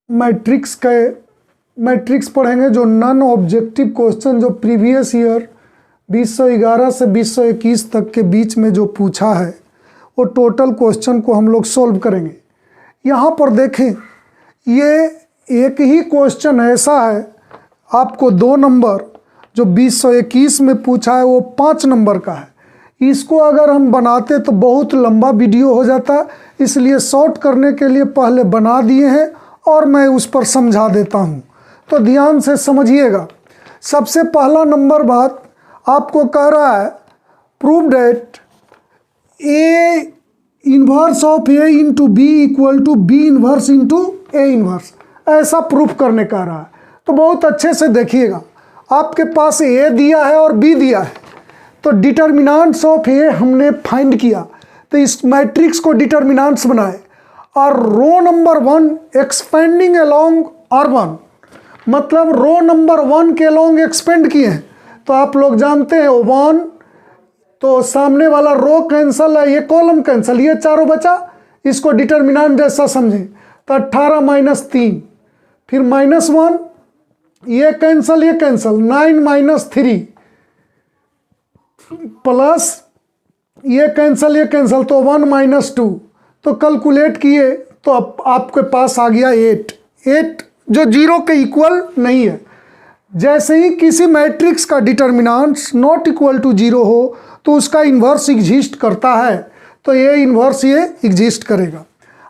Matrix पढ़ेंगे, जो non objective question जो प्रीवियस ईयर 2011 से 2021 तक के बीच में जो पूछा है वो टोटल क्वेश्चन को हम लोग सॉल्व करेंगे। यहाँ पर देखें, ये एक ही क्वेश्चन ऐसा है, आपको 2 नंबर जो 2021 में पूछा है वो 5 नंबर का है। इसको अगर हम बनाते तो बहुत लंबा वीडियो हो जाता, इसलिए शॉर्ट करने के लिए पहले बना दिए हैं और मैं उस पर समझा देता हूँ, तो ध्यान से समझिएगा। सबसे पहला नंबर बात आपको कह रहा है, prove that A inverse of A into B equal to B inverse into A inverse, ऐसा प्रूफ करने का रहा है। तो बहुत अच्छे से देखिएगा, आपके पास ए दिया है और बी दिया है, तो डिटर्मिनेंट्स ऑफ ए हमने फाइंड किया, तो इस मैट्रिक्स को डिटर्मिनेंट्स बनाए और रो नंबर 1 एक्सपेंडिंग अलोंग R1, मतलब रो नंबर 1 के अलोंग एक्सपेंड किए हैं। तो आप लोग जानते हैं 1, तो सामने वाला रो कैंसिल है, ये कॉलम कैंसिल, ये चारों बचा, इसको डिटर्मिनेंट जैसा समझें। तो 18 - 3, फिर -1, ये कैंसिल 9 - 3 प्लस ये कैंसिल, तो 1 - 2, तो कैलकुलेट किए तो आपके पास आ गया 8 जो 0 के इक्वल नहीं है। जैसे ही किसी मैट्रिक्स का डिटर्मिनेंट्स नॉट इक्वल टू 0 हो तो उसका इन्वर्स एग्जिस्ट करता है, तो ये इन्वर्स ये एग्जिस्ट करेगा।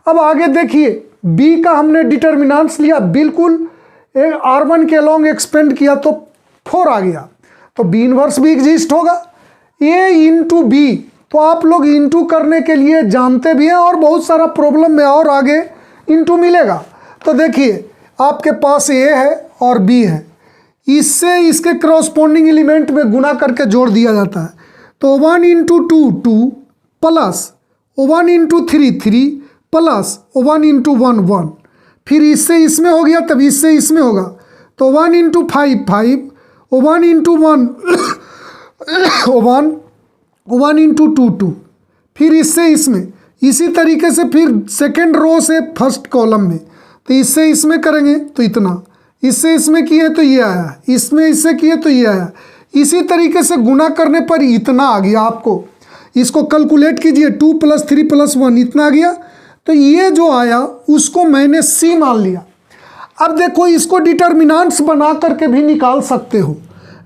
अब आगे देखिए, बी का हमने डिटर्मिनेंट्स लिया, बिल्कुल R1 के अलोंग एक्सपेंड किया तो 4 आ गया, तो बी इन्वर्स भी एग्जिस्ट होगा। ए इंटू बी, तो आप लोग इंटू करने के लिए जानते भी हैं और बहुत सारा प्रॉब्लम में और आगे इंटू मिलेगा। तो देखिए, आपके पास ए है और बी है, इससे इसके क्रॉसपोंडिंग एलिमेंट में गुना करके जोड़ दिया जाता है। तो 1 × 2 2 प्लस 1 × 3 3 प्लस 1 × 1 1, फिर इससे इसमें हो गया तब इससे इसमें होगा, तो 1 × 5 5, 1 × 1 1, 1 × 2 2, फिर इससे इसमें, इसी तरीके से फिर सेकेंड रो से फर्स्ट कॉलम में, तो इससे इसमें करेंगे तो इतना, इससे इसमें किए तो ये आया, इसमें इससे किए तो ये आया, इसी तरीके से गुना करने पर इतना आ गया। आपको इसको कैलकुलेट कीजिए, 2 + 3 + 1 इतना आ गया, तो ये जो आया उसको मैंने सी मान लिया। अब देखो, इसको डिटर्मिनेंट्स बना करके भी निकाल सकते हो,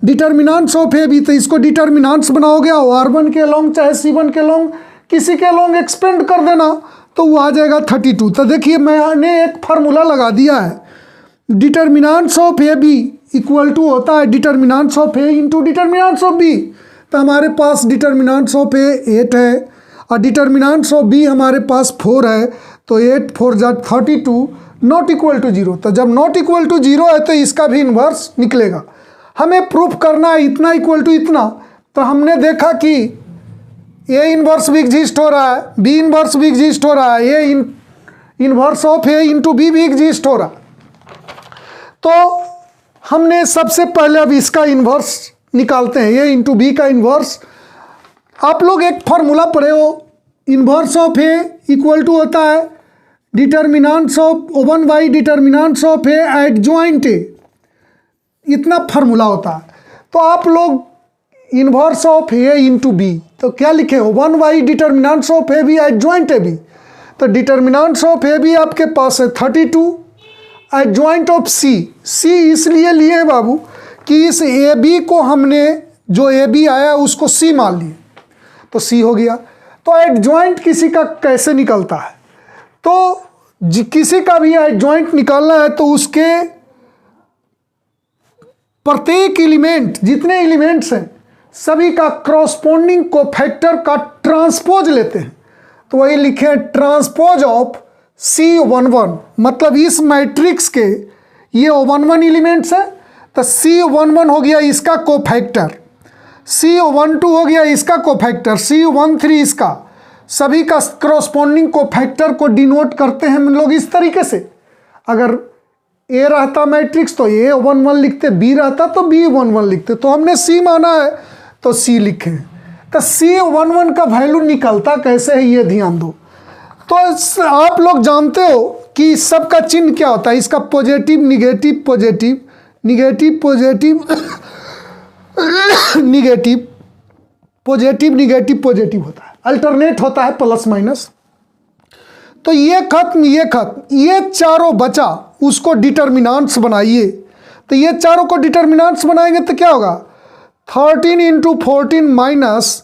डिटर्मिनेंट्स ऑफ ए बी, तो इसको डिटर्मिनेंट्स बनाओगे R1 के अलोंग चाहे C1 के अलोंग, किसी के अलोंग एक्सपेंड कर देना तो वो आ जाएगा 32। तो देखिए, मैंने एक फार्मूला लगा दिया है, determinants of A B equal to होता है determinants of A into determinants of B. तो हमारे पास डिटर्मिनेंट्स ऑफ ए 8 है और डिटर्मिनेंट्स ऑफ बी हमारे पास 4 है, तो 8 4 जा 32 नॉट इक्वल टू 0। तो जब नॉट इक्वल टू 0 है तो इसका भी इन्वर्स निकलेगा। हमें प्रूफ करना है इतना इक्वल टू इतना, तो हमने देखा कि ए इन्वर्स भी एग्जिस्ट हो रहा है, बी इन्वर्स भी एग्जिस्ट हो रहा है, A inverse of A into B भी एग्जिस्ट हो रहा। तो हमने सबसे पहले अब इसका इन्वर्स निकालते हैं, ए इंटू बी का इन्वर्स। आप लोग एक फार्मूला पढ़े हो, inverse of A equal to होता है determinants of 1 determinants of A adjoint A, इतना फार्मूला होता है। तो आप लोग inverse of A into B, तो क्या लिखे हो, 1 determinants of A B adjoint A B, तो डिटर्मिनेंट्स ऑफ ए बी आपके पास है 32, एडजॉइंट ऑफ सी इसलिए लिए है बाबू कि इस ए बी को हमने, जो ए बी आया उसको सी मान लिए, तो सी हो गया। तो एडजॉइंट किसी का कैसे निकलता है, तो किसी का भी एडजॉइंट निकालना है तो उसके प्रत्येक एलिमेंट, जितने एलिमेंट्स हैं सभी का क्रॉसपोंडिंग कोफैक्टर का ट्रांसपोज लेते हैं, तो वही लिखे ट्रांसपोज ऑफ C11, मतलब इस मैट्रिक्स के ये 1 एलिमेंट्स है, तो C11 हो गया इसका कोफैक्टर, C12 हो गया इसका कोफैक्टर, C13 इसका, सभी का क्रॉसपोंडिंग कोफैक्टर को डिनोट करते हैं हम लोग इस तरीके से। अगर ए रहता मैट्रिक्स तो A11 लिखते, बी रहता तो B11 लिखते, तो हमने C माना है तो C लिखे। तो C11 का वैल्यू निकलता कैसे है ये ध्यान दो। तो आप लोग जानते हो कि इस सब का चिन्ह क्या होता है, इसका positive negative positive negative positive negative positive negative positive होता है, अल्टरनेट होता है प्लस माइनस। तो ये खत्म ये चारों बचा, उसको डिटर्मिनेंट्स बनाइए। तो ये चारों को डिटर्मिनेंट्स बनाएंगे तो क्या होगा, 13 इंटू 14 माइनस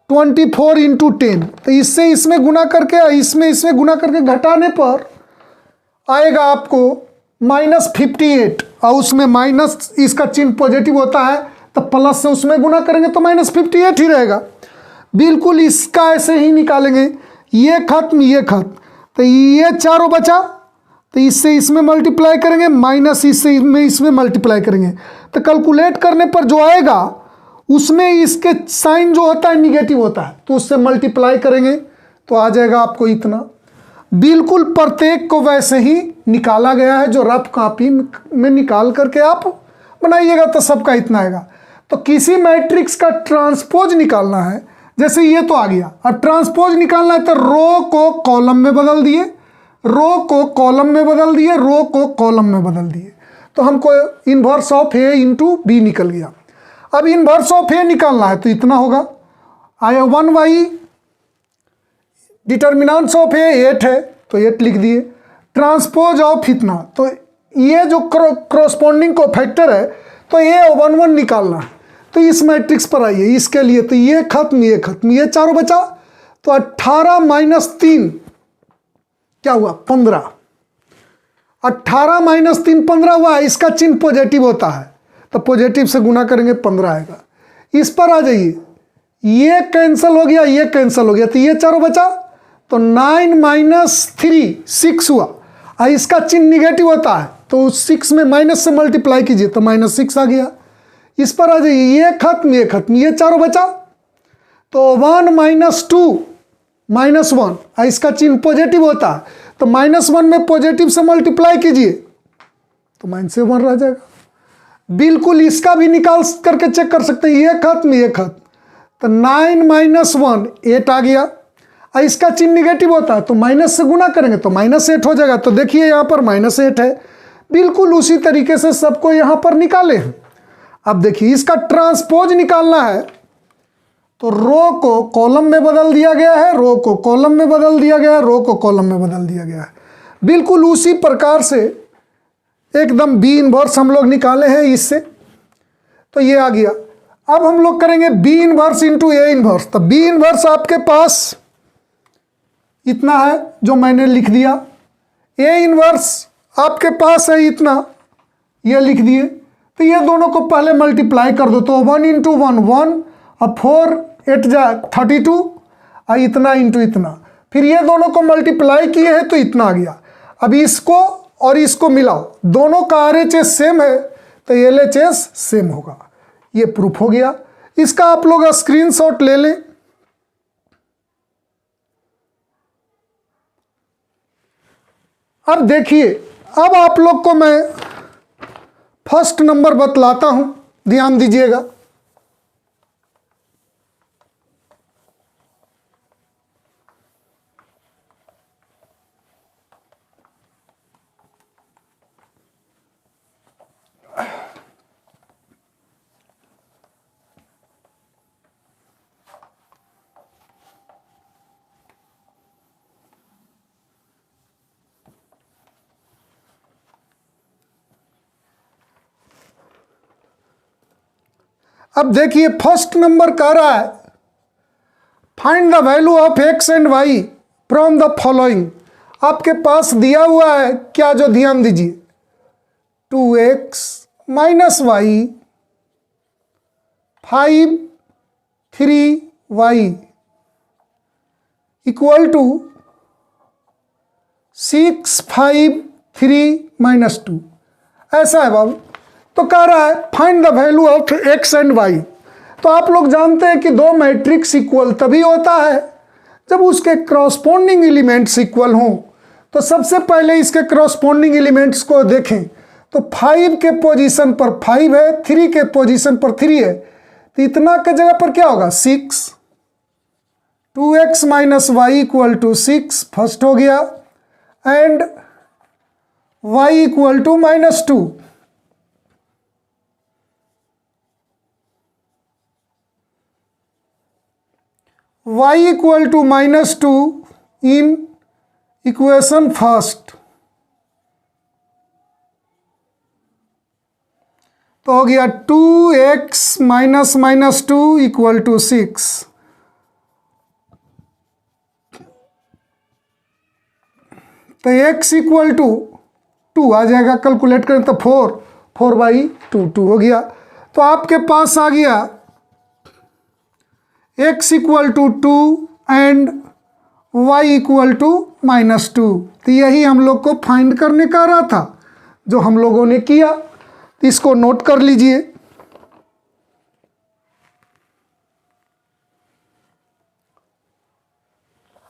24 इंटू 10। तो इससे इसमें गुना करके इसमें गुना करके घटाने पर आएगा आपको -58, और उसमें माइनस इसका चिन्ह पॉजिटिव होता है तो प्लस से उसमें गुना करेंगे तो -58 ही रहेगा। बिल्कुल इसका ऐसे ही निकालेंगे, ये खत्म। तो ये चारों बचा, तो इससे इसमें मल्टीप्लाई करेंगे, माइनस इससे इसमें मल्टीप्लाई करेंगे। तो कैलकुलेट करने पर जो आएगा उसमें इसके साइन जो होता है निगेटिव होता है, तो उससे मल्टीप्लाई करेंगे तो आ जाएगा आपको इतना। बिल्कुल प्रत्येक को वैसे ही निकाला गया है, जो रफ कॉपी में निकाल करके आप बनाइएगा तो सबका इतना आएगा। तो किसी मैट्रिक्स का ट्रांसपोज निकालना है, जैसे ये तो आ गया, अब ट्रांसपोज निकालना है तो रो को कॉलम में बदल दिए, रो को कॉलम में बदल दिए, रो को कॉलम में बदल दिए, तो हमको inverse of A into B निकल गया। अब इन्वर्स ऑफ ए निकालना है तो इतना होगा, आया 1y, डिटर्मिनेंट्स ऑफ ए 8 है तो 8 लिख दिए, ट्रांसपोज ऑफ इतना, तो ये जो क्रॉसपोंडिंग को फैक्टर है तो ये 1 निकालना है। तो इस मैट्रिक्स पर आइए, इसके लिए तो ये खत्म ये चारों बचा। तो 18 माइनस 3 क्या हुआ, 15। 18 माइनस 3 15 हुआ, इसका चिन्ह पॉजिटिव होता है तो पॉजिटिव से गुना करेंगे 15 आएगा। इस पर आ जाइए, ये कैंसिल हो गया, ये कैंसिल हो गया, तो ये चारों बचा। तो 9 माइनस 3 6 हुआ, और इसका चिन्ह निगेटिव होता है तो 6 में माइनस से मल्टीप्लाई कीजिए तो -6 आ गया। इस पर आ जाइए, ये खत्म ये चारों बचा। तो 1 माइनस 2 -1, और इसका चिन्ह पॉजिटिव होता है तो -1 में पॉजिटिव से मल्टीप्लाई कीजिए तो -1 रह जाएगा। बिल्कुल इसका भी निकाल करके चेक कर सकते हैं, ये खत्म। तो 9 माइनस 1 8 आ गया, और इसका चिन्ह निगेटिव होता है तो माइनस से गुना करेंगे तो -8 हो जाएगा। तो देखिए यहाँ पर -8 है, बिल्कुल उसी तरीके से सबको यहाँ पर निकाले हैं। अब देखिए इसका ट्रांसपोज निकालना है तो रो को कॉलम में बदल दिया गया है, रो को कॉलम में बदल दिया गया है, रो को कॉलम में बदल दिया गया है। बिल्कुल उसी प्रकार से एकदम बी इनवर्स हम लोग निकाले हैं इससे, तो ये आ गया। अब हम लोग करेंगे B inverse into A inverse. तो बी इनवर्स आपके पास इतना है जो मैंने लिख दिया, ए इनवर्स आपके पास है इतना, ये लिख दिए। तो ये दोनों को पहले मल्टीप्लाई कर दो, तो 1 इंटू 1 1, और 4 8 जा 32, और इतना इंटू इतना, फिर ये दोनों को मल्टीप्लाई किए हैं तो इतना आ गया। अब इसको और इसको मिलाओ, दोनों का RHS सेम है तो LHS सेम होगा, ये प्रूफ हो गया। इसका आप लोग स्क्रीनशॉट ले लें। अब देखिए, अब आप लोग को मैं फर्स्ट नंबर बतलाता हूं, ध्यान दीजिएगा। अब देखिए फर्स्ट नंबर कह रहा है find the value of x and y from the following. आपके पास दिया हुआ है क्या, जो ध्यान दीजिए, 2x minus Y 5 3y equal to 6 5 3 minus 2, ऐसा है बाबू। तो कह रहा है find the value of x and y। तो आप लोग जानते हैं कि दो मैट्रिक्स इक्वल तभी होता है जब उसके क्रॉसपोंडिंग एलिमेंट्स इक्वल हों। तो सबसे पहले इसके क्रॉसपोंडिंग एलिमेंट्स को देखें तो 5 के पोजीशन पर 5 है, 3 के पोजीशन पर 3 है, तो इतना के जगह पर क्या होगा 6। 2x minus Y equal to 6 first हो गया, and y equal to -2, y equal to -2 in equation first, तो हो गया 2x माइनस -2 इक्वल टू 6। तो x इक्वल टू 2 आ जाएगा, कैलकुलेट करें तो 4/2 हो गया। तो आपके पास आ गया x equal to 2 and y equal to -2। तो यही हम लोग को फाइंड करने का रहा था, जो हम लोगों ने किया। तो इसको नोट कर लीजिए।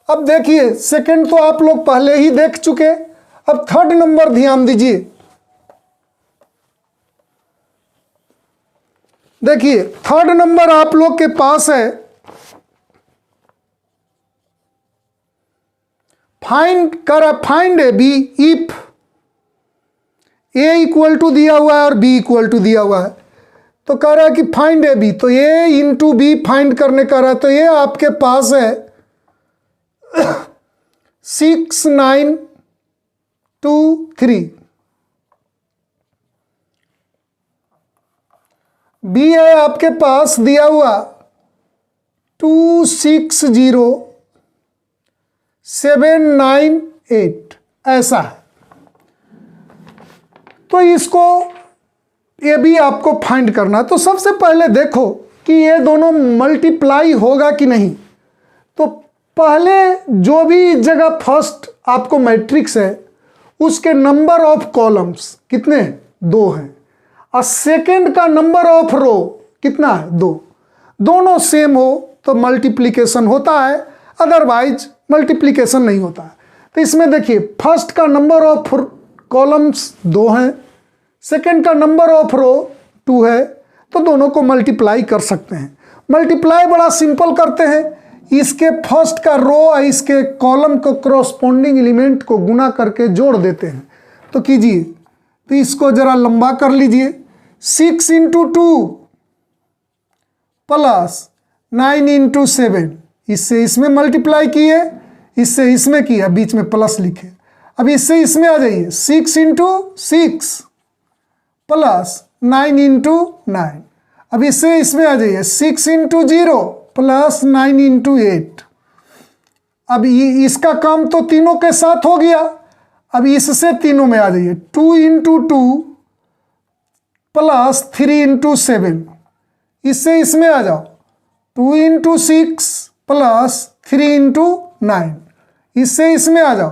अब देखिए, सेकंड तो आप लोग पहले ही देख चुके। अब थर्ड नंबर ध्यान दीजिए। देखिए थर्ड नंबर आप लोग के पास है, find A B if A equal to दिया हुआ है और बी इक्वल टू दिया हुआ है। तो कह रहा है कि फाइंड ए बी, तो ए इंटू बी फाइंड करने का रहा है। तो ये आपके पास है 6 9 2 3। बी है आपके पास दिया हुआ 2 6 0 7 9 8, ऐसा है। तो इसको ये भी आपको फाइंड करना है। तो सबसे पहले देखो कि ये दोनों मल्टीप्लाई होगा कि नहीं। तो पहले जो भी जगह फर्स्ट आपको मैट्रिक्स है उसके नंबर ऑफ कॉलम्स कितने हैं? 2 हैं। और सेकंड का नंबर ऑफ रो कितना है? 2। दोनों सेम हो तो मल्टीप्लिकेशन होता है, अदरवाइज मल्टीप्लिकेशन नहीं होता है। तो इसमें देखिए फर्स्ट का नंबर ऑफ कॉलम्स 2 हैं, सेकंड का नंबर ऑफ रो 2 है, तो दोनों को मल्टीप्लाई कर सकते हैं। मल्टीप्लाई बड़ा सिंपल करते हैं, इसके फर्स्ट का रो और इसके कॉलम को करस्पॉन्डिंग एलिमेंट को गुना करके जोड़ देते हैं। तो कीजिए, तो इसको जरा लंबा कर लीजिए। 6 × 2 प्लस 9 × 7, इससे इसमें मल्टीप्लाई किए, इससे इसमें किया, बीच में प्लस लिखे। अब इससे इसमें आ जाइए, 6 × 6 प्लस 9 × 9। अब इससे इसमें आ जाइए, 6 × 0 प्लस 9 × 8। अब इसका काम तो तीनों के साथ हो गया। अब इससे तीनों में आ जाइए, 2 × 2 प्लस 3 × 7। इससे इसमें आ जाओ, 2 × 6 प्लस 3 × 9। इससे इसमें आ जाओ,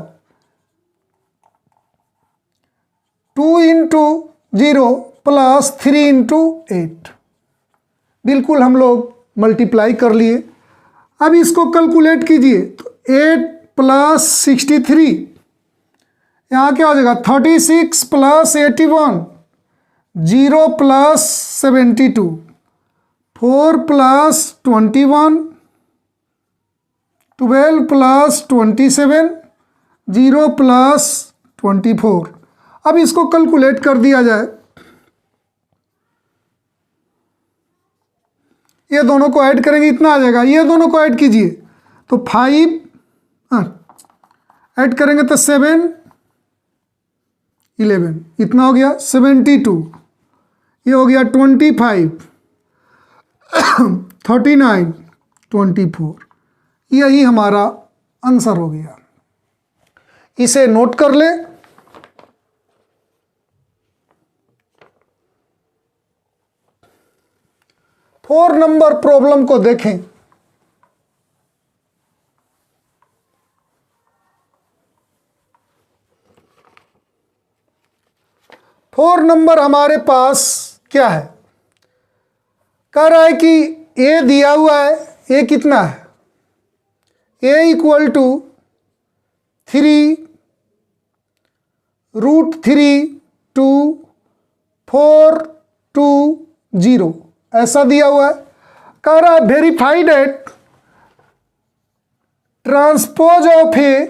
2 × 0 प्लस 3 × 8। बिल्कुल हम लोग मल्टीप्लाई कर लिए। अब इसको कैलकुलेट कीजिए, तो 8 प्लस 63, यहाँ क्या हो जाएगा? 36 plus 81, 0 plus 72, 4 plus 21, 12 plus 27, 0 plus 24। अब इसको कैलकुलेट कर दिया जाए, ये दोनों को ऐड करेंगे, इतना आ जाएगा। ये दोनों को ऐड कीजिए, तो 5 ऐड करेंगे तो 7 11, इतना हो गया 72। ये हो गया 25 39 24। यही हमारा आंसर हो गया। इसे नोट कर ले। फोर नंबर प्रॉब्लम को देखें। फोर नंबर हमारे पास क्या है? कह रहा है कि ए दिया हुआ है, ए कितना है? ए इक्वल टू 3 √3 2 4 2 0, ऐसा दिया हुआ है। कह रहा है verified at transpose of A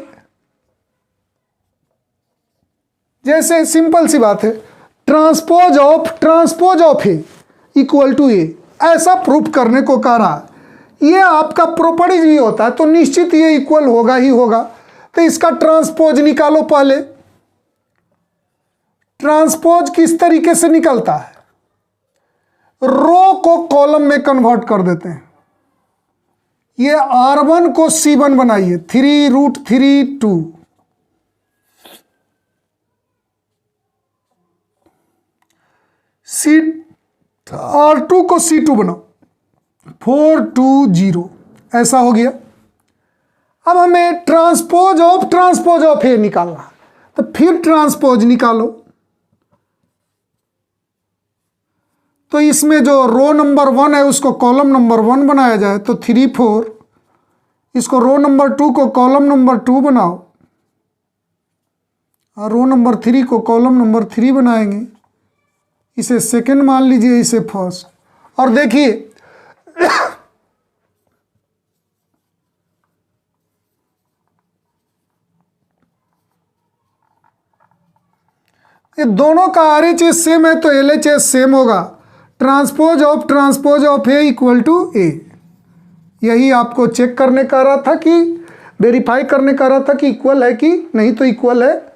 जैसे सिंपल सी बात है, transpose of A equal to A, ऐसा प्रूफ करने को कह रहा है। ये आपका प्रॉपर्टीज भी होता है तो निश्चित ये इक्वल होगा ही होगा। तो इसका ट्रांसपोज निकालो पहले। ट्रांसपोज किस तरीके से निकलता है, रो को कॉलम में कन्वर्ट कर देते हैं। ये R1 को C1 बनाइए, 3√3 2, R2 को C2 बनाओ, 4 2 0, ऐसा हो गया। अब हमें ट्रांसपोज ऑफ ए निकालना है, तो फिर ट्रांसपोज निकालो। तो इसमें जो रो नंबर 1 है उसको कॉलम नंबर 1 बनाया जाए, तो 3 4, इसको रो नंबर 2 को कॉलम नंबर 2 बनाओ, और रो नंबर 3 को कॉलम नंबर 3 बनाएंगे। इसे सेकंड मान लीजिए, इसे फर्स्ट। और देखिए ये दोनों का RHS सेम है तो LHS सेम होगा। Transpose of A equal to A, यही आपको चेक करने का रहा था कि वेरीफाई करने का रहा था कि इक्वल है कि नहीं, तो इक्वल है,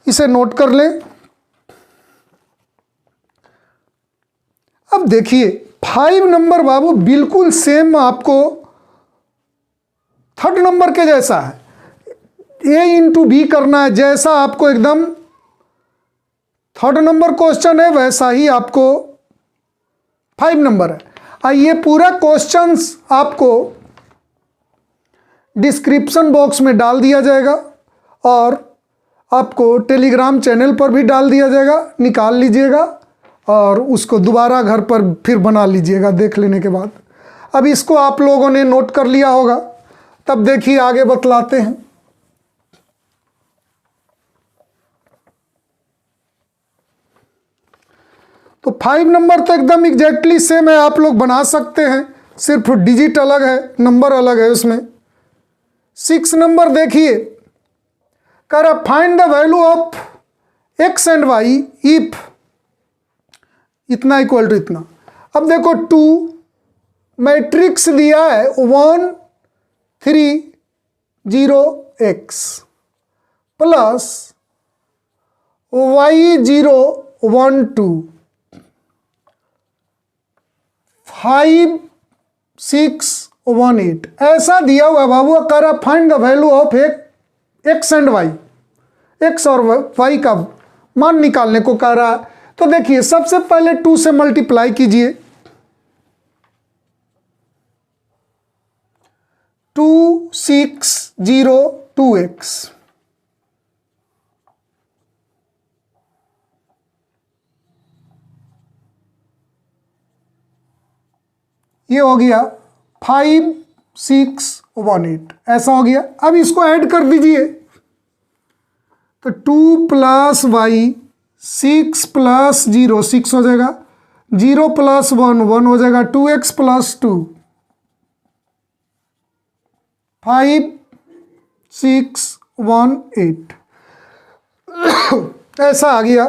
इसे नोट कर लें। अब देखिए 5 नंबर बाबू बिल्कुल सेम आपको थर्ड नंबर के जैसा है, A इंटू बी करना है, जैसा आपको एकदम थर्ड नंबर क्वेश्चन है वैसा ही आपको 5 नंबर है। ये पूरा क्वेश्चंस आपको डिस्क्रिप्शन बॉक्स में डाल दिया जाएगा और आपको टेलीग्राम चैनल पर भी डाल दिया जाएगा, निकाल लीजिएगा और उसको दोबारा घर पर फिर बना लीजिएगा देख लेने के बाद। अब इसको आप लोगों ने नोट कर लिया होगा, तब देखिए आगे बतलाते हैं। तो 5 नंबर तो एकदम एग्जैक्टली सेम है, आप लोग बना सकते हैं, सिर्फ डिजिट अलग है, नंबर अलग है उसमें। 6 नंबर देखिए, कह रहा find the value of x and y if इतना इक्वल टू इतना। अब देखो 2 मैट्रिक्स दिया है 1 3 0 x प्लस y 0 1 2 5 6 1 8, ऐसा दिया हुआ बाबू। कह रहा find the value of x and y, x और y का मान निकालने को कह रहा है। तो देखिए सबसे पहले 2 से मल्टीप्लाई कीजिए, 2 6 0 2x, ये हो गया 5 6 1 8, ऐसा हो गया। अब इसको ऐड कर दीजिए, तो 2 प्लस वाई 6 प्लस 0 6 हो जाएगा, 0 प्लस 1 1 हो जाएगा, 2x प्लस 2 5 6 1 8, ऐसा आ गया।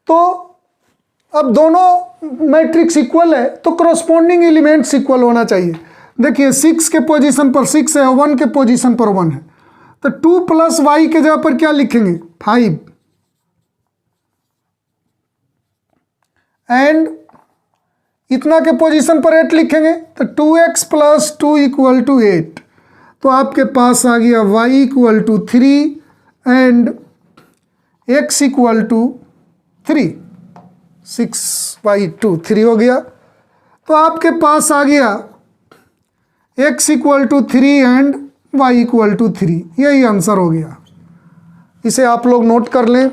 तो अब दोनों मैट्रिक्स इक्वल है तो करस्पॉन्डिंग एलिमेंट्स इक्वल होना चाहिए। देखिए 6 के पोजीशन पर 6 है, 1 के पोजीशन पर 1 है, तो 2 प्लस वाई के जगह पर क्या लिखेंगे 5, एंड इतना के पोजीशन पर 8 लिखेंगे, तो 2x प्लस 2 इक्वल टू 8। तो आपके पास आ गया y equal to 3 and x equal to 3, 6/2 3 हो गया। तो आपके पास आ गया x equal to 3 and y equal to 3, यही आंसर हो गया। इसे आप लोग नोट कर लें।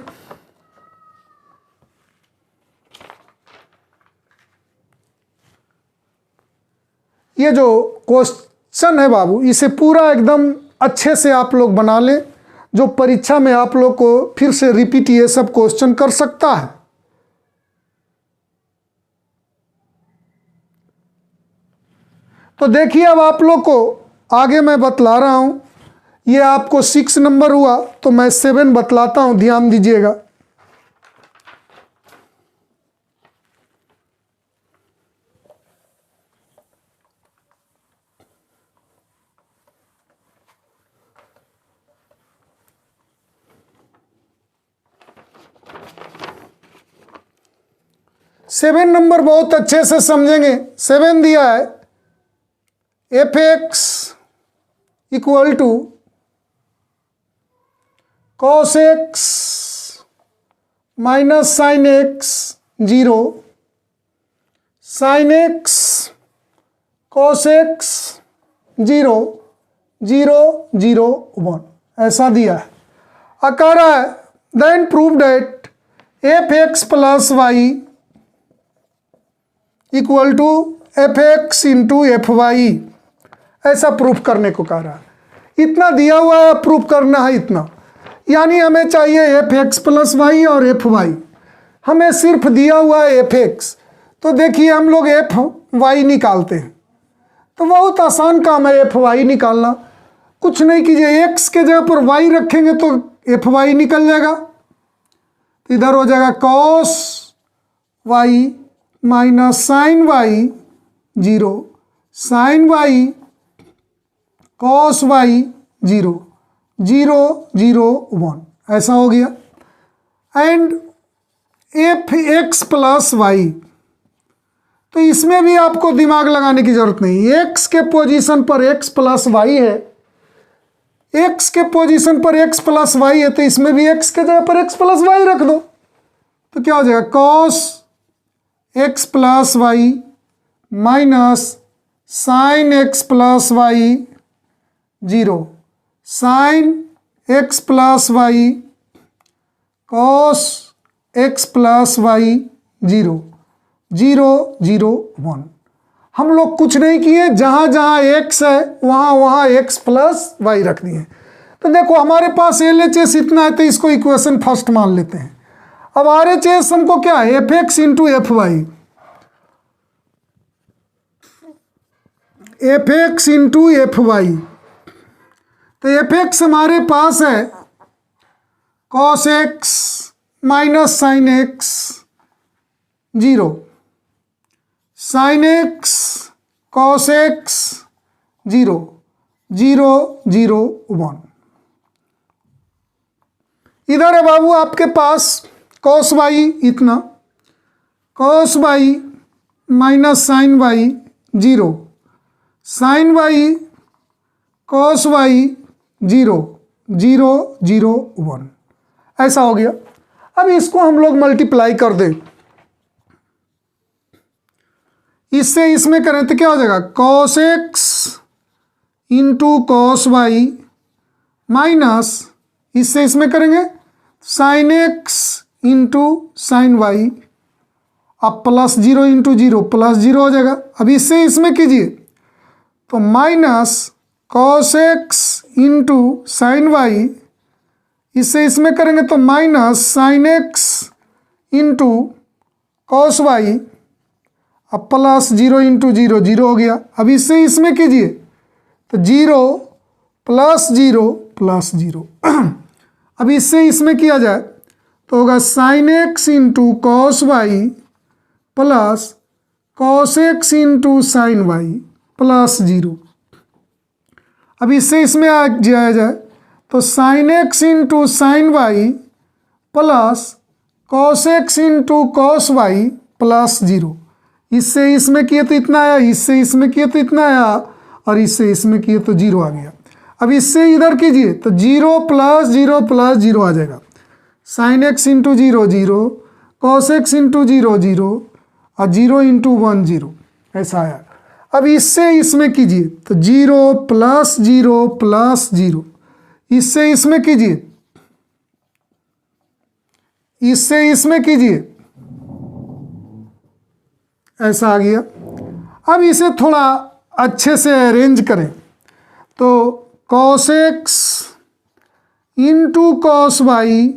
ये जो क्वेश्चन है बाबू, इसे पूरा एकदम अच्छे से आप लोग बना लें, जो परीक्षा में आप लोग को फिर से रिपीट ये सब क्वेश्चन कर सकता है। तो देखिए अब आप लोग को आगे मैं बतला रहा हूं, ये आपको 6 नंबर हुआ, तो मैं 7 बतलाता हूं, ध्यान दीजिएगा। सेवन नंबर बहुत अच्छे से समझेंगे। 7 दिया है F X equal to cos X minus sine X 0, sine X cos X 0 0 0 1 ऐसा दिया है। कह रहा है then prove that F X plus Y equal to F X into F Y, ऐसा प्रूफ करने को कह रहा है। इतना दिया हुआ है, प्रूफ करना है इतना, यानी हमें चाहिए एफ एक्स प्लस वाई और एफ वाई। हमें सिर्फ दिया हुआ है एफ एक्स, तो देखिए हम लोग एफ वाई निकालते हैं, तो बहुत आसान काम है एफ वाई निकालना। कुछ नहीं कीजिए, एक्स के जगह पर वाई रखेंगे तो एफ वाई निकल जाएगा। इधर हो जाएगा cos Y minus sine Y 0, sine Y cos Y 0 0 0 1 ऐसा हो गया। And F X plus Y, तो इसमें भी आपको दिमाग लगाने की जरूरत नहीं। एक्स के पोजीशन पर एक्स प्लस वाई है, एक्स के पोजीशन पर एक्स प्लस वाई है, तो इसमें भी एक्स के जगह पर एक्स प्लस वाई रख दो, तो क्या हो जाएगा cos x plus Y minus sine X plus Y 0, sine X plus Y cos x plus Y 0 0 0 1। हम लोग कुछ नहीं किए, जहाँ जहाँ एक्स है वहाँ वहाँ एक्स प्लस वाई रख दिए। तो देखो हमारे पास LHS इतना है, तो इसको इक्वेशन फर्स्ट मान लेते हैं। अब RHS हमको क्या है, F X into F Y, F X into F Y. तो एफ एक्स हमारे पास है cos X minus sine X 0, sine X cos X 0 0 0 1। इधर है बाबू आपके पास कॉस वाई इतना, cos Y minus sine Y 0, sine Y cos Y 0 0 0 1 ऐसा हो गया। अब इसको हम लोग मल्टीप्लाई कर दें, इससे इसमें करें तो क्या हो जाएगा cos X into cos Y minus इससे इसमें करेंगे sine X into sine Y, अब प्लस 0 इंटू 0 प्लस 0 हो जाएगा। अब इससे इसमें कीजिए तो minus cos X into sine Y, इससे इसमें करेंगे तो minus sine X into cos Y, अब प्लस 0 इंटू 0 0 हो गया। अब इससे इसमें कीजिए तो 0 प्लस 0 प्लस 0 अब इससे इसमें किया जाए तो होगा sine X into cos Y plus cos X into sine Y plus 0। अब इससे इसमें आ जाया जाए तो sine X into sine Y plus cos X into cos Y plus 0। इससे इसमें किए तो इतना आया, इससे इसमें किए तो इतना आया, और इससे इसमें किए तो 0 आ गया। अब इससे इधर कीजिए तो 0 प्लस 0 प्लस 0 आ जाएगा। Sign X into 0 0, cos X into 0 0, और 0 इंटू 1 0 ऐसा आया। अब इससे इसमें कीजिए तो 0 प्लस 0 प्लस 0, इससे इसमें कीजिए, इससे इसमें कीजिए, ऐसा आ गया। अब इसे थोड़ा अच्छे से अरेंज करें तो cos X into cos Y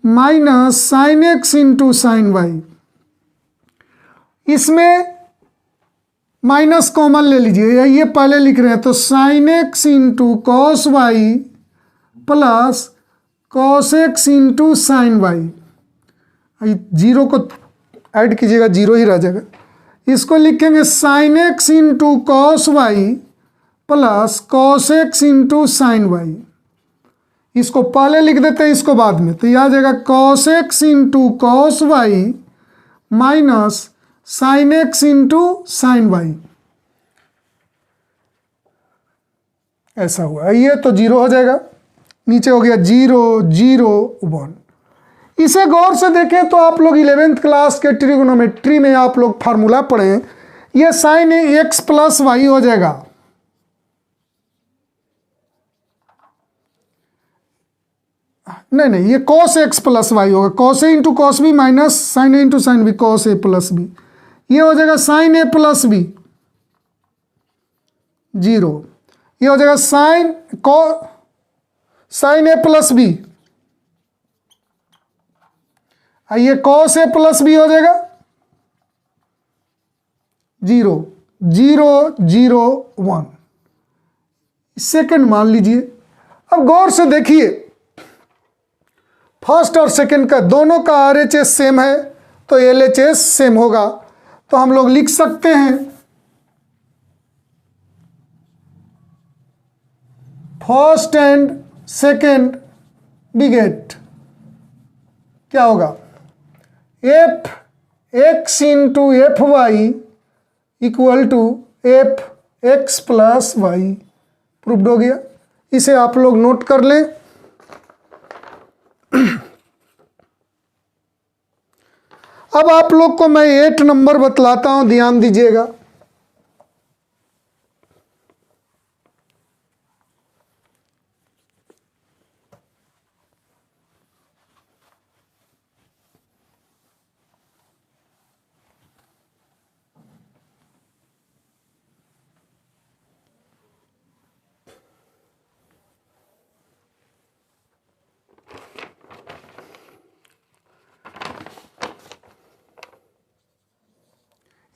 minus sine X into sine Y, इसमें माइनस कॉमन ले लीजिए, ये पहले लिख रहे हैं तो sine X into cos Y plus cos X into sine Y, zero को ऐड कीजिएगा, जीरो ही रह जाएगा। इसको लिखेंगे sine X into cos Y plus cos X into sine Y. इसको पहले लिख देते हैं, इसको बाद में, तो यह आ जाएगा cos X into cos Y minus sine X into sine Y. ऐसा हुआ, ये तो जीरो हो जाएगा, नीचे हो गया 0 0 1। इसे गौर से देखें तो आप लोग 11th क्लास के ट्रिगोनोमेट्री में आप लोग फार्मूला पढ़ें, ये साइन एक्स प्लस वाई हो जाएगा। नहीं, ये कॉस एक्स प्लस वाई होगा, cos A into cos B minus sine A into sine B, cos A plus B. ये हो जाएगा साइन ए प्लस बी 0, ये हो जाएगा साइन ए प्लस बी, ये कॉस ए प्लस बी हो जाएगा 0 0 0 1। सेकंड मान लीजिए। अब गौर से देखिए, फर्स्ट और सेकंड का दोनों का RHS सेम है तो LHS सेम होगा, तो हम लोग लिख सकते हैं फर्स्ट एंड सेकंड बिगेट क्या होगा, F X into F Y equal to F X plus Y. Proved हो गया। इसे आप लोग नोट कर लें। अब आप लोग को मैं 8 नंबर बतलाता हूं, ध्यान दीजिएगा।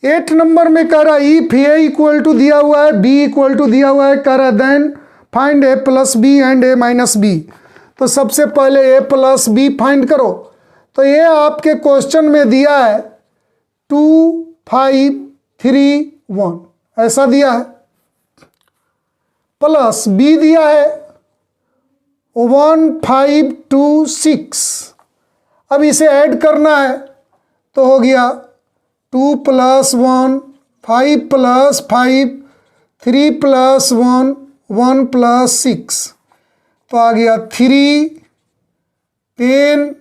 एट नंबर में कह रहा है इफ ए इक्वल टू दिया हुआ है, बी इक्वल टू दिया हुआ है, कह रहा है then find A plus B and A minus B. तो सबसे पहले ए प्लस बी फाइंड करो। तो ये आपके क्वेश्चन में दिया है 2 5 3 1 ऐसा दिया है, प्लस बी दिया है 1 5 2 6। अब इसे ऐड करना है तो हो गया 2 + 1 5 + 5 3 + 1 1 + 6, तो आ गया 3 10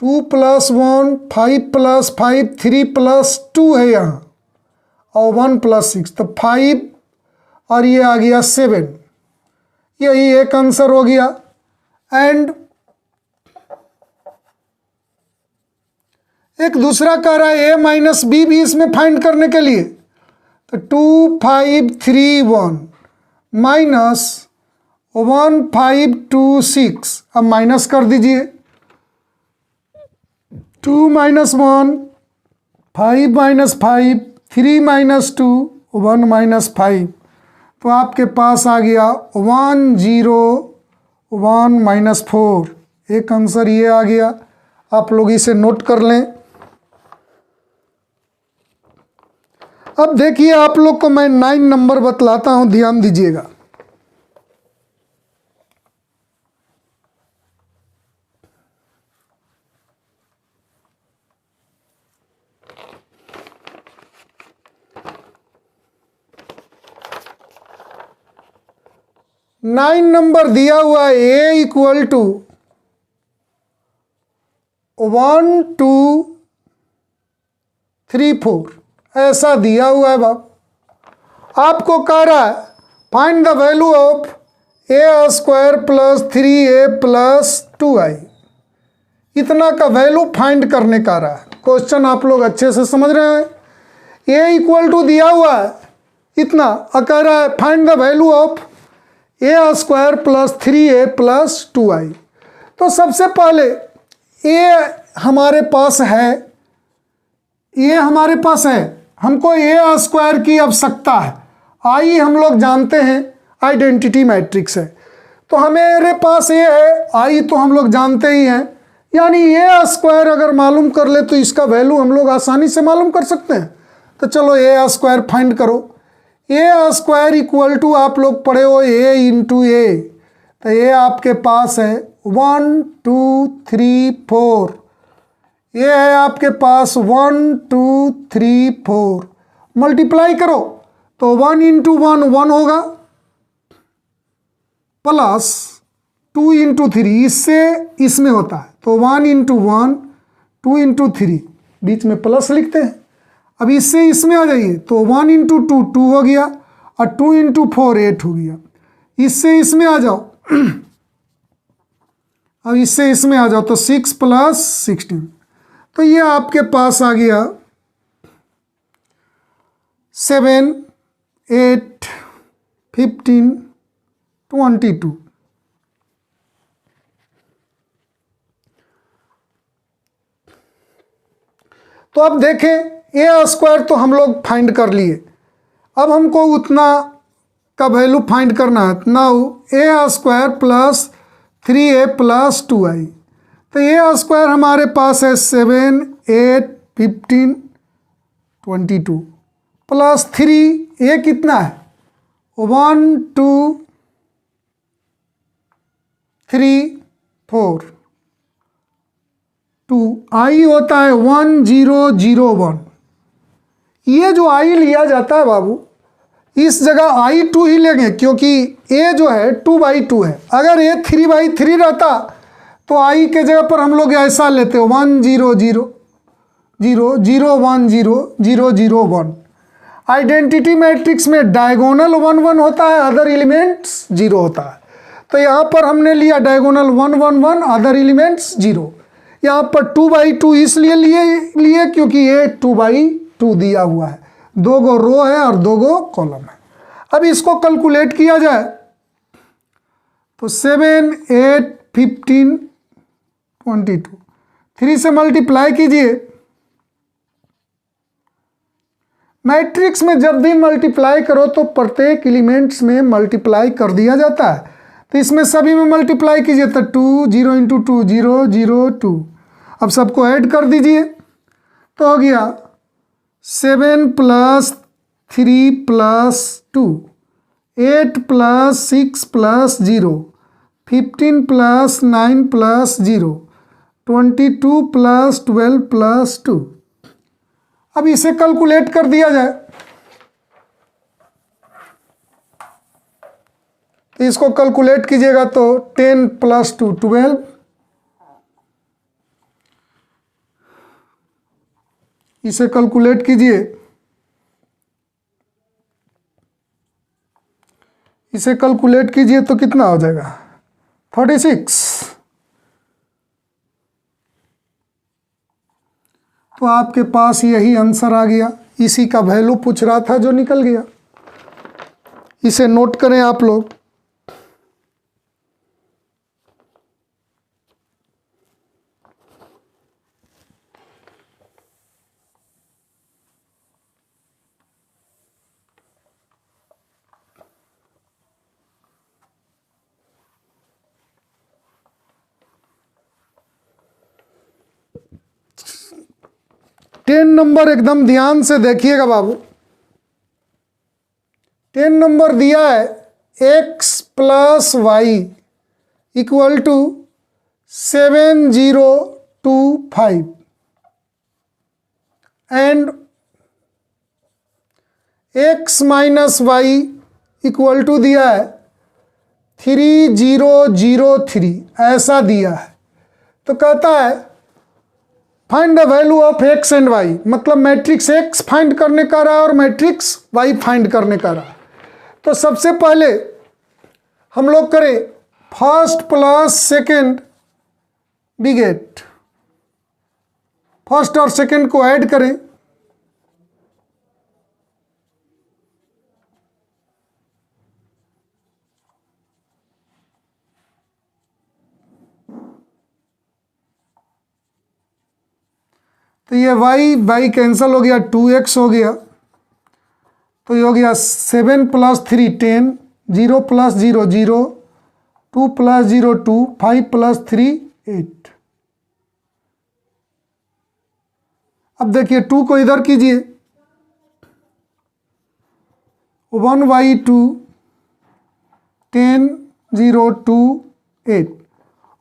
2 + 1 5 + 5 3 + 2 है यहाँ, और 1 + 6 तो 5, और ये आ गया 7। यही एक आंसर हो गया। एंड एक दूसरा कह रहा है ए माइनस बी भी इसमें फाइंड करने के लिए, तो 2 5 3 1 माइनस 1 5 2 6। अब माइनस कर दीजिए, 2 - 1 5 - 5 3 - 2 1 - 5, तो आपके पास आ गया 1 0 1 - 4। एक आंसर ये आ गया, आप लोग इसे नोट कर लें। अब देखिए आप लोग को मैं 9 नंबर बतलाता हूं, ध्यान दीजिएगा। नाइन नंबर दिया हुआ है ए इक्वल टू 1 2 3 4 ऐसा दिया हुआ है बाप। आपको कह रहा है find the value of a² + 3a + 2i। इतना का वैल्यू फाइंड करने का रहा है। क्वेश्चन आप लोग अच्छे से समझ रहे हैं। a इक्वल टू दिया हुआ है इतना, कह रहा है find the value of a² + 3a + 2i। तो सबसे पहले a हमारे पास है, ये हमारे पास है, हमको a² की आवश्यकता है। आई हम लोग जानते हैं आइडेंटिटी मैट्रिक्स है, तो हमारे पास ये है आई तो हम लोग जानते ही हैं, यानी ए स्क्वायर अगर मालूम कर ले तो इसका वैल्यू हम लोग आसानी से मालूम कर सकते हैं। तो चलो ए स्क्वायर फाइंड करो। ए स्क्वायर इक्वल टू आप लोग पढ़े हो ए इंटू ए, तो ये आपके पास है 1 2 3 4, ये है आपके पास 1 2 3 4, मल्टीप्लाई करो तो 1 इंटू 1 1 होगा, प्लस 2 इंटू 3 इससे इसमें होता है, तो 1 इंटू 1 2 इंटू 3, बीच में प्लस लिखते हैं। अब इससे इसमें आ जाइए तो 1 इंटू 2 2 हो गया और 2 इंटू 4 8 हो गया। इससे इसमें आ जाओ अब इससे इसमें आ जाओ तो 6 प्लस 16, तो ये आपके पास आ गया 7 8 15 22। तो अब देखें ए स्क्वायर तो हम लोग फाइंड कर लिए, अब हमको उतना का वैल्यू फाइंड करना है। Now A square plus 3a plus 2i, तो ए स्क्वायर हमारे पास है 7 8 15 22 प्लस 3, ये कितना है 1 2 3 4 2, आई होता है 1 0 0 1। ये जो आई लिया जाता है बाबू, इस जगह आई 2 ही लेंगे क्योंकि ए जो है 2/2 है। अगर ए 3/3 रहता तो आई के जगह पर हम लोग ऐसा लेते 1 0 0 0 0 1 0 0 0 1। आइडेंटिटी मैट्रिक्स में डायगोनल 1 1 होता है, अदर एलिमेंट्स 0 होता है। तो यहाँ पर हमने लिया डायगोनल 1 1 1, अदर एलिमेंट्स 0। यहाँ पर 2/2 इसलिए लिए क्योंकि ये 2/2 दिया हुआ है, 2 गो रो है और 2 गो कॉलम है। अब इसको कैलकुलेट किया जाए तो 7 8 15 22, 3 से मल्टीप्लाई कीजिए। मैट्रिक्स में जब भी मल्टीप्लाई करो तो प्रत्येक एलिमेंट्स में मल्टीप्लाई कर दिया जाता है, तो इसमें सभी में मल्टीप्लाई कीजिए तो 2 0 इंटू 2 0 0 2। अब सबको ऐड कर दीजिए तो हो गया 7 plus 3 plus 2, 8 plus 6 plus 0, 15 plus 9 plus 0, 22 plus 12 plus 2। अब इसे कैलकुलेट कर दिया जाए तो इसको कैलकुलेट कीजिएगा तो 10 प्लस 2 12, इसे कैलकुलेट कीजिए, इसे कैलकुलेट कीजिए तो कितना हो जाएगा 36। तो आपके पास यही आंसर आ गया, इसी का वैल्यू पूछ रहा था जो निकल गया। इसे नोट करें आप लोग। टेन नंबर एकदम ध्यान से देखिएगा बाबू। 10 नंबर दिया है x plus Y equal to 7025 and x minus Y equal to दिया है 3003, ऐसा दिया है। तो कहता है find the value of x and y, मतलब मैट्रिक्स x फाइंड करने का रहा और मैट्रिक्स y फाइंड करने का रहा। तो सबसे पहले हम लोग करें फर्स्ट प्लस सेकेंड बिगेट, फर्स्ट और सेकेंड को ऐड करें तो ये y कैंसिल हो गया, 2x हो गया, तो ये हो गया 7 प्लस 3 10, 0 प्लस 0 0, 2 + 0 2, 5 + 3 8। अब देखिए 2 को इधर कीजिए, 1/2 10 0 2 8।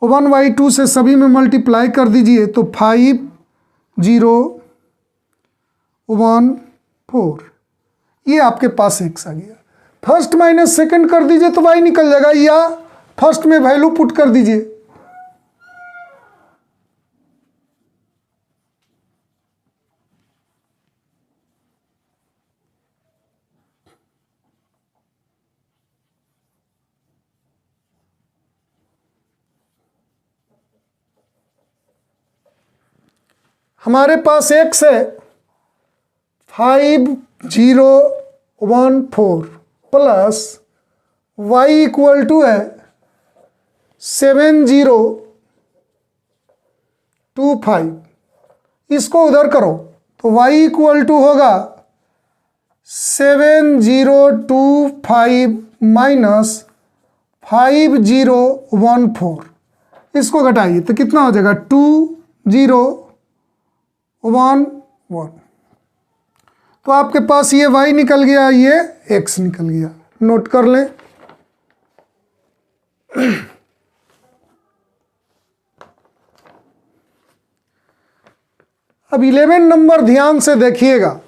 1/2 से सभी में मल्टीप्लाई कर दीजिए तो 5 0 1 4। ये आपके पास x आ गया। फर्स्ट माइनस सेकंड कर दीजिए तो y निकल जाएगा, या फर्स्ट में वैल्यू पुट कर दीजिए। हमारे पास x है 5 0 1 4 प्लस y इक्वल टू है 7 0 2 5। इसको उधर करो तो y इक्वल टू होगा 7 0 2 5 माइनस 5 0 1 4। इसको घटाइए तो कितना हो जाएगा 2 0 1 1। तो आपके पास ये y निकल गया, ये x निकल गया। नोट कर लें। अब 11 नंबर ध्यान से देखिएगा।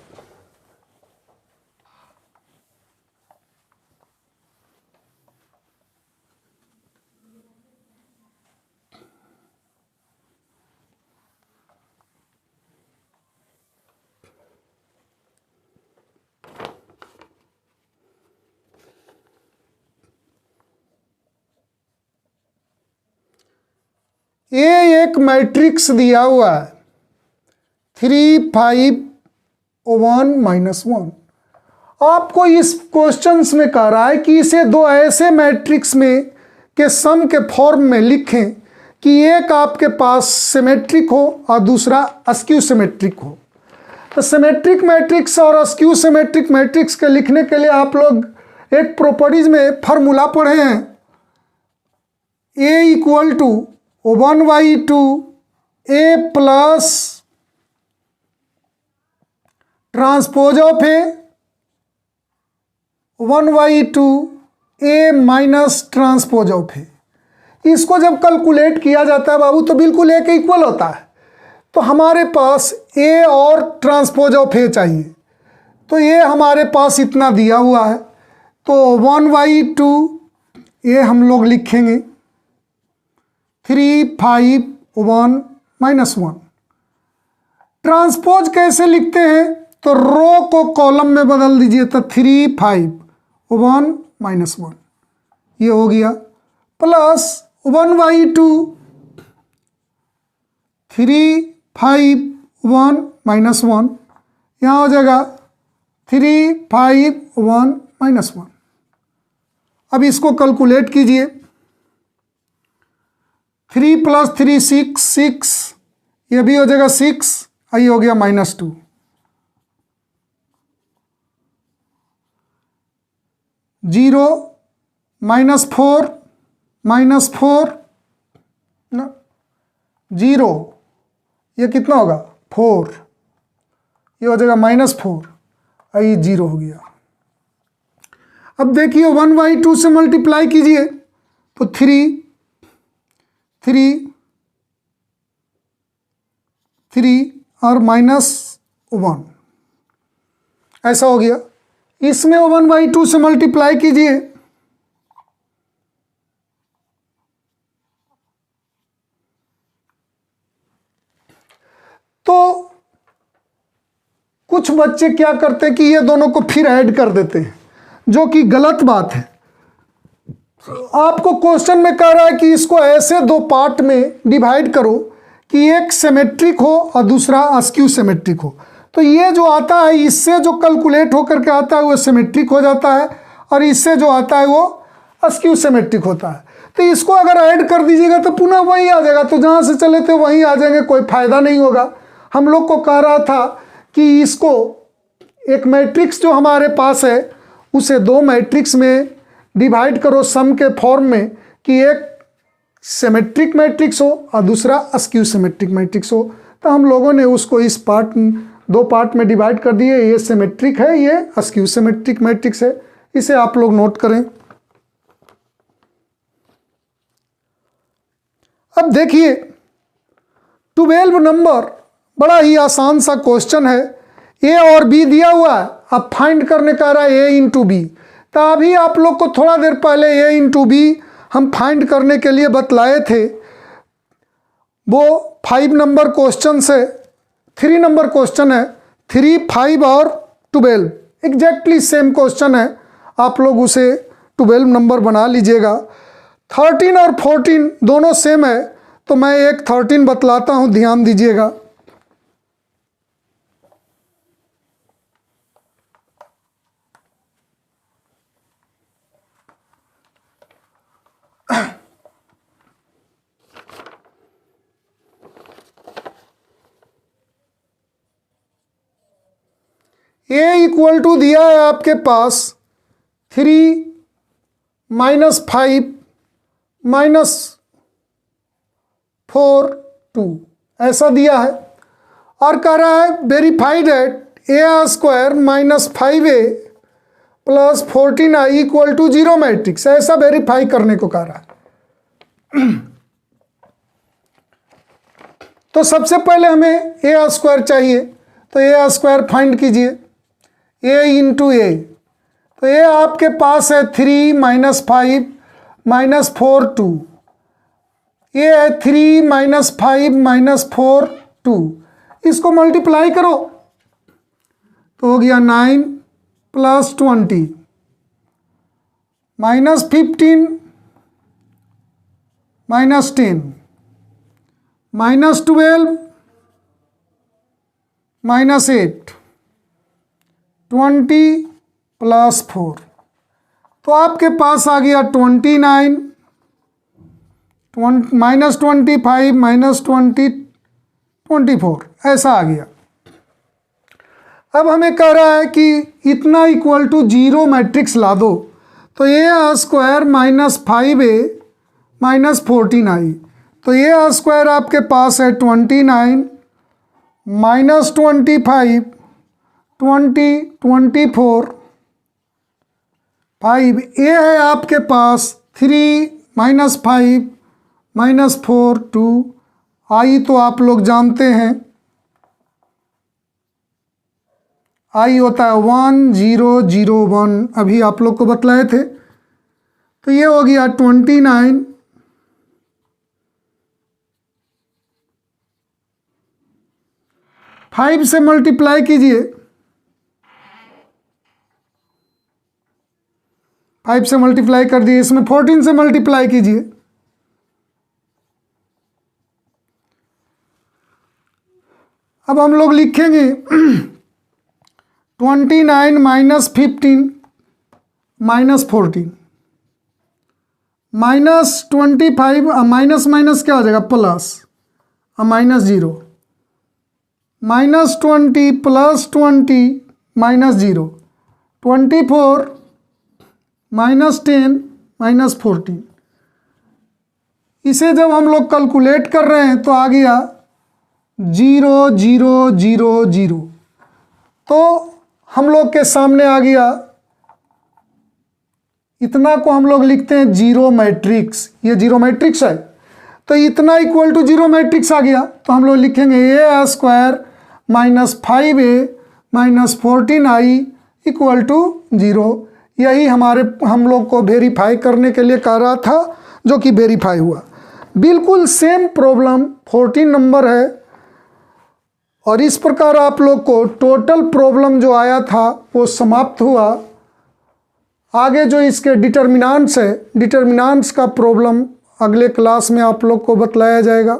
ये एक मैट्रिक्स दिया हुआ है 3 5 1 -1। आपको इस क्वेश्चंस में कह रहा है कि इसे दो ऐसे मैट्रिक्स में के सम के फॉर्म में लिखें कि एक आपके पास सिमेट्रिक हो और दूसरा अस्क्यू सिमेट्रिक हो। तो सिमेट्रिक मैट्रिक्स और अस्क्यू सिमेट्रिक मैट्रिक्स के लिखने के लिए आप लोग एक प्रॉपर्टीज में फार्मूला पढ़े हैं, A equal to 1/2 A plus transpose of A 1/2 A minus transpose of A। इसको जब कैलकुलेट किया जाता है बाबू तो बिल्कुल A के इक्वल होता है। तो हमारे पास A और ट्रांसपोज ऑफ A चाहिए, तो ये हमारे पास इतना दिया हुआ है। तो 1/2 ये हम लोग लिखेंगे 3 5 1 -1। ट्रांसपोज कैसे लिखते हैं तो रो को कॉलम में बदल दीजिए तो 3 5 1 -1 ये हो गया, प्लस 1/2 3 5 1 -1 यहाँ हो जाएगा 3 5 1 -1। अब इसको कैलकुलेट कीजिए, 3 + 3 6 6, ये भी हो जाएगा 6, ये हो गया -2। जीरो -4 -4 ना 0, ये कितना होगा 4, ये हो जाएगा -4, ये 0 हो गया। अब देखिए 1/2 से मल्टीप्लाई कीजिए तो 3 3 3 और -1 ऐसा हो गया। इसमें 1/2 से मल्टीप्लाई कीजिए तो कुछ बच्चे क्या करते हैं कि ये दोनों को फिर ऐड कर देते हैं, जो कि गलत बात है। आपको क्वेश्चन में कह रहा है कि इसको ऐसे दो पार्ट में डिवाइड करो कि एक सिमेट्रिक हो और दूसरा अस्क्यू सिमेट्रिक हो। तो ये जो आता है इससे जो कैलकुलेट होकर के आता है वो सिमेट्रिक हो जाता है, और इससे जो आता है वो अस्क्यू सिमेट्रिक होता है। तो इसको अगर ऐड कर दीजिएगा तो पुनः वही आ जाएगा, तो जहाँ से चले थे वहीं आ जाएंगे, कोई फायदा नहीं होगा। हम लोग को कह रहा था कि इसको एक मैट्रिक्स जो हमारे पास है उसे दो मैट्रिक्स में डिवाइड करो सम के फॉर्म में कि एक सिमेट्रिक मैट्रिक्स हो और दूसरा अस्क्यू सिमेट्रिक मैट्रिक्स हो। तो हम लोगों ने उसको इस दो पार्ट में डिवाइड कर दिए, ये सिमेट्रिक है, ये अस्क्यू सिमेट्रिक मैट्रिक्स है। इसे आप लोग नोट करें। अब देखिए 12 नंबर बड़ा ही आसान सा क्वेश्चन है। ए और बी दिया हुआ है, अब फाइंड करने का रहा है ए इंटू बी। तो अभी आप लोग को थोड़ा देर पहले ए इंटू बी हम फाइंड करने के लिए बतलाए थे। वो 5 नंबर क्वेश्चन से 3 नंबर क्वेश्चन है, 3, 5 और 12 एग्जैक्टली सेम क्वेश्चन है। आप लोग उसे 12 नंबर बना लीजिएगा। 13 और 14 दोनों सेम है, तो मैं एक 13 बतलाता हूँ, ध्यान दीजिएगा। ए इक्वल टू दिया है आपके पास 3 -5 -4 2 ऐसा दिया है, और कह रहा है verified at a² -5a + 14i equal to 0 matrix. ऐसा वेरीफाई करने को कह रहा है। तो सबसे पहले हमें a² चाहिए, तो a² फाइंड कीजिए, a इंटू ए। तो ये आपके पास है 3 -5 -4 2, ये है 3 -5 -4 2। इसको मल्टीप्लाई करो तो हो गया 9 + 20 -15 -10 -12 -8 20 + 4। तो आपके पास आ गया 29 -25 -20 24, ऐसा आ गया। अब हमें कह रहा है कि इतना इक्वल टू 0 मैट्रिक्स ला दो। तो a² -5a -14i, तो a² आपके पास है 29 -25 20 24 5। ए है आपके पास 3 -5 -4 2। आई तो आप लोग जानते हैं, आई होता है 1 0 0 1, अभी आप लोग को बतलाए थे। तो ये हो गया 29 5 से मल्टीप्लाई कीजिए, 5 से मल्टीप्लाई कर दिए, इसमें 14 से मल्टीप्लाई कीजिए। अब हम लोग लिखेंगे 29 -15 -14 -25, माइनस माइनस क्या हो जाएगा प्लस, -0 -20 + 20 -0 24 -10 -14। इसे जब हम लोग कैलकुलेट कर रहे हैं तो आ गया 0 0 0 0। तो हम लोग के सामने आ गया, इतना को हम लोग लिखते हैं 0 मैट्रिक्स। ये 0 मैट्रिक्स है, तो इतना इक्वल टू 0 मैट्रिक्स आ गया। तो हम लोग लिखेंगे a² -5a -14i equal to 0। यही हम लोग को वेरीफाई करने के लिए कह रहा था, जो कि वेरीफाई हुआ। बिल्कुल सेम प्रॉब्लम 14 नंबर है, और इस प्रकार आप लोग को टोटल प्रॉब्लम जो आया था वो समाप्त हुआ। आगे जो इसके डिटर्मिनेंट्स है, डिटर्मिनेंट्स का प्रॉब्लम अगले क्लास में आप लोग को बतलाया जाएगा।